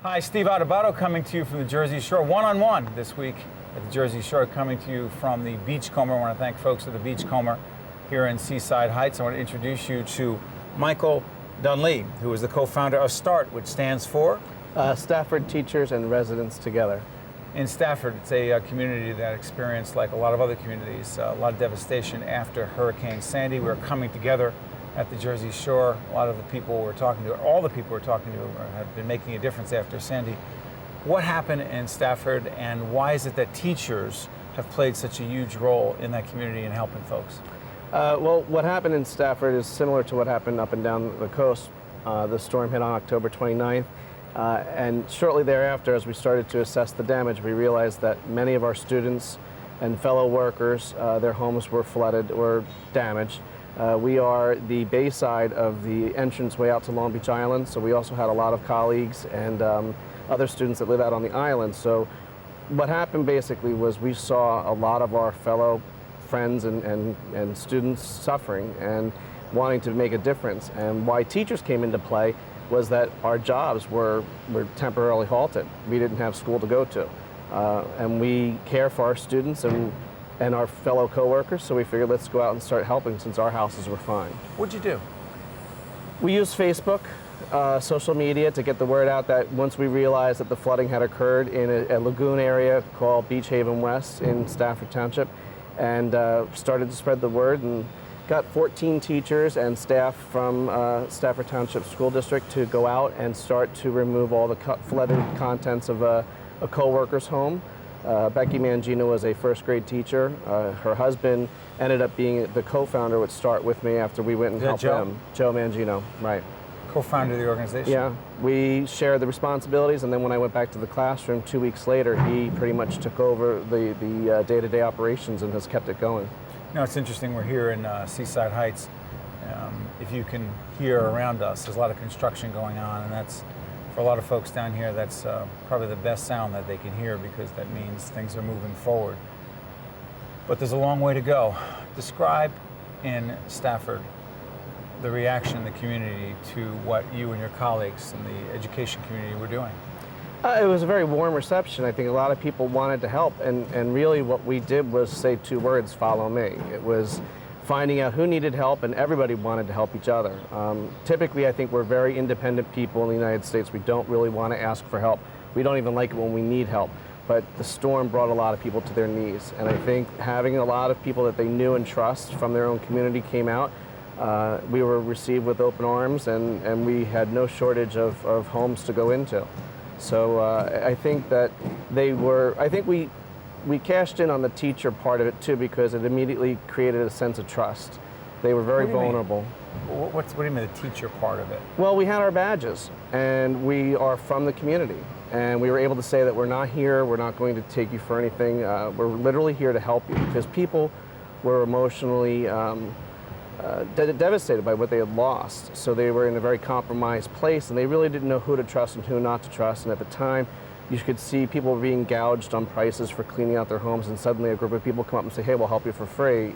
Hi, Steve Adubato coming to you from the Jersey Shore, one-on-one this week at the Jersey Shore, coming to you from the Beachcomber. I want to thank folks at the Beachcomber here in Seaside Heights. I want to introduce you to Michael Dunlea, who is the co-founder of START, which stands for? Stafford Teachers and Residents Together. In Stafford, it's a community that experienced, like a lot of other communities, a lot of devastation after Hurricane Sandy. We're coming together at the Jersey Shore. A lot of the people we're talking to, all the people we're talking to, have been making a difference after Sandy. What happened in Stafford, and why is it that teachers have played such a huge role in that community in helping folks? Well, what happened in Stafford is similar to what happened up and down the coast. The storm hit on October 29th, and shortly thereafter, as we started to assess the damage, we realized that many of our students and fellow workers, their homes were flooded or damaged. We are the bayside of the entranceway out to Long Beach Island, so we also had a lot of colleagues and other students that live out on the island. So what happened basically was we saw a lot of our fellow friends and students suffering and wanting to make a difference. And why teachers came into play was that our jobs were temporarily halted. We didn't have school to go to. And we care for our students and our fellow coworkers, so we figured let's go out and start helping since our houses were fine. What'd you do? We used Facebook, social media to get the word out that once we realized that the flooding had occurred in a lagoon area called Beach Haven West in Stafford Township, and started to spread the word and got 14 teachers and staff from Stafford Township School District to go out and start to remove all the flooded contents of a co-worker's home. Becky Mangino was a first grade teacher. Her husband ended up being the co-founder with START with me after we went and helped them. Joe Mangino, right. Co-founder of the organization? Yeah, we shared the responsibilities, and then when I went back to the classroom 2 weeks later, he pretty much took over the day-to-day operations and has kept it going. You know, it's interesting, we're here in Seaside Heights. If you can hear around us, there's a lot of construction going on, and that's, for a lot of folks down here, that's probably the best sound that they can hear, because that means things are moving forward. But there's a long way to go. Describe in Stafford the reaction in the community to what you and your colleagues in the education community were doing. It was a very warm reception. I think a lot of people wanted to help, and really what we did was say two words: follow me. It was finding out who needed help, and everybody wanted to help each other. Typically, I think we're very independent people in the United States. We don't really want to ask for help. We don't even like it when we need help. But the storm brought a lot of people to their knees, and I think having a lot of people that they knew and trust from their own community came out. We were received with open arms, and we had no shortage of homes to go into. So I think that we cashed in on the teacher part of it too, because it immediately created a sense of trust. They were very vulnerable. What do you mean the teacher part of it? Well, we had our badges, and we are from the community, and we were able to say that we're not here, we're not going to take you for anything, we're literally here to help you, because people were emotionally devastated by what they had lost. So they were in a very compromised place, and they really didn't know who to trust and who not to trust. And at the time, you could see people being gouged on prices for cleaning out their homes, and suddenly a group of people come up and say, hey, we'll help you for free.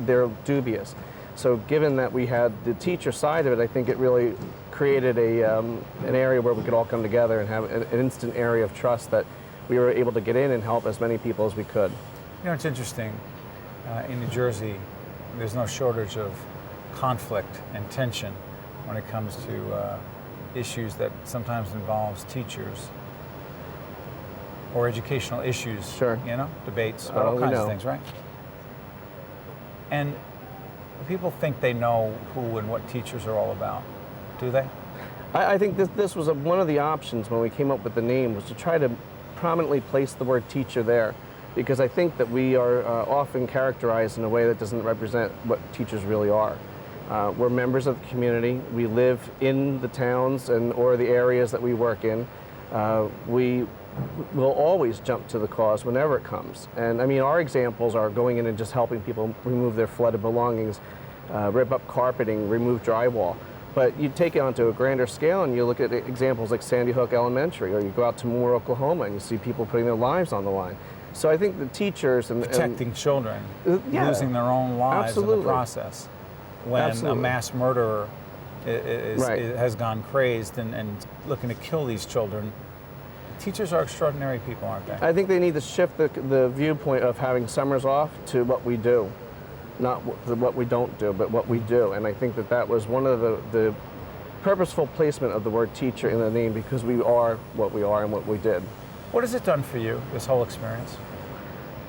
They're dubious. So given that we had the teacher side of it, I think it really created an area where we could all come together and have an instant area of trust that we were able to get in and help as many people as we could. You know, it's interesting. In New Jersey, there's no shortage of conflict and tension when it comes to issues that sometimes involves teachers or educational issues. Sure. You know, debates, all kinds of things, right? And people think they know who and what teachers are all about. Do they? I think this was one of the options when we came up with the name, was to try to prominently place the word teacher there. Because I think that we are often characterized in a way that doesn't represent what teachers really are. We're members of the community. We live in the towns or the areas that we work in. We will always jump to the cause whenever it comes. And I mean, our examples are going in and just helping people remove their flooded belongings, rip up carpeting, remove drywall. But you take it onto a grander scale and you look at examples like Sandy Hook Elementary, or you go out to Moore, Oklahoma, and you see people putting their lives on the line. So I think the teachers and protecting children, losing their own lives in the process. When a mass murderer has gone crazed and looking to kill these children, Teachers are extraordinary people, aren't they? I think they need to shift the viewpoint of having summers off to what we do, not what we don't do, but what we do. And I think that was one of the purposeful placement of the word teacher in the name, because we are what we are and what we did. What has it done for you, this whole experience?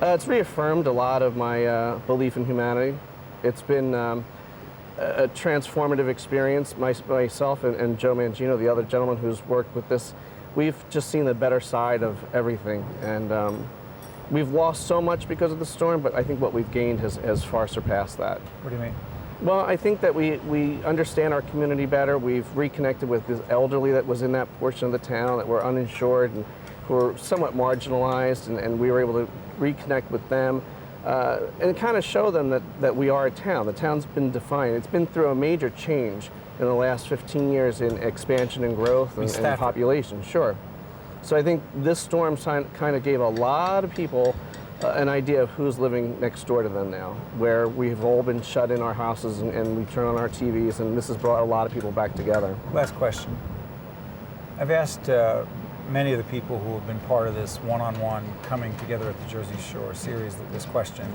It's reaffirmed a lot of my belief in humanity. It's been a transformative experience. Myself and Joe Mangino, the other gentleman who's worked with this, we've just seen the better side of everything. And we've lost so much because of the storm, but I think what we've gained has far surpassed that. What do you mean? Well, I think that we understand our community better. We've reconnected with the elderly that was in that portion of the town that were uninsured and who were somewhat marginalized, and we were able to reconnect with them and kind of show them that we are a town. The town's been defined. It's been through a major change in the last 15 years in expansion and growth and population, sure. So I think this storm kind of gave a lot of people an idea of who's living next door to them now, where we've all been shut in our houses and we turn on our TVs, and this has brought a lot of people back together. Last question. I've asked many of the people who have been part of this one-on-one coming together at the Jersey Shore series this question,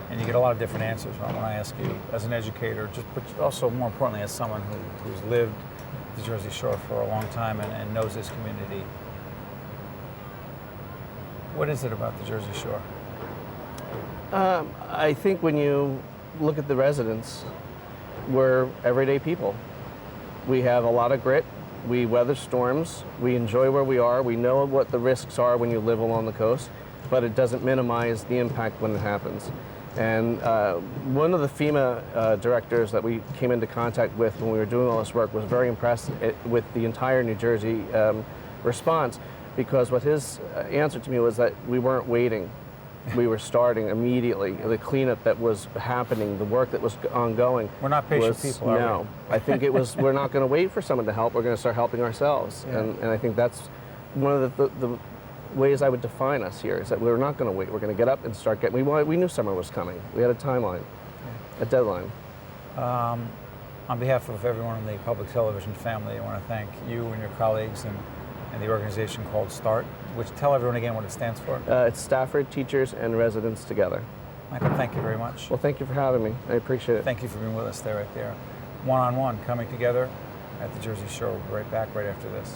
and you get a lot of different answers. I want to ask you, as an educator, but also more importantly as someone who's lived the Jersey Shore for a long time and knows this community, what is it about the Jersey Shore? I think when you look at the residents, we're everyday people. We have a lot of grit. We weather storms. We enjoy where we are. We know what the risks are when you live along the coast, but it doesn't minimize the impact when it happens. And one of the FEMA directors that we came into contact with when we were doing all this work was very impressed with the entire New Jersey response, because what his answer to me was that we weren't waiting. We were starting immediately. The cleanup that was happening, the work that was ongoing. We're not patient people, are we? No. I think it was, we're not going to wait for someone to help. We're going to start helping ourselves. Yeah. And I think that's one of the ways I would define us here, is that we're not going to wait. We're going to get up and start getting, we knew summer was coming. We had a timeline, a deadline. On behalf of everyone in the public television family, I want to thank you and your colleagues and the organization called START, which tell everyone again what it stands for. It's Stafford Teachers and Residents Together. Michael, thank you very much. Well, thank you for having me. I appreciate it. Thank you for being with us right there. One-on-one, coming together at the Jersey Shore. We'll be right back right after this.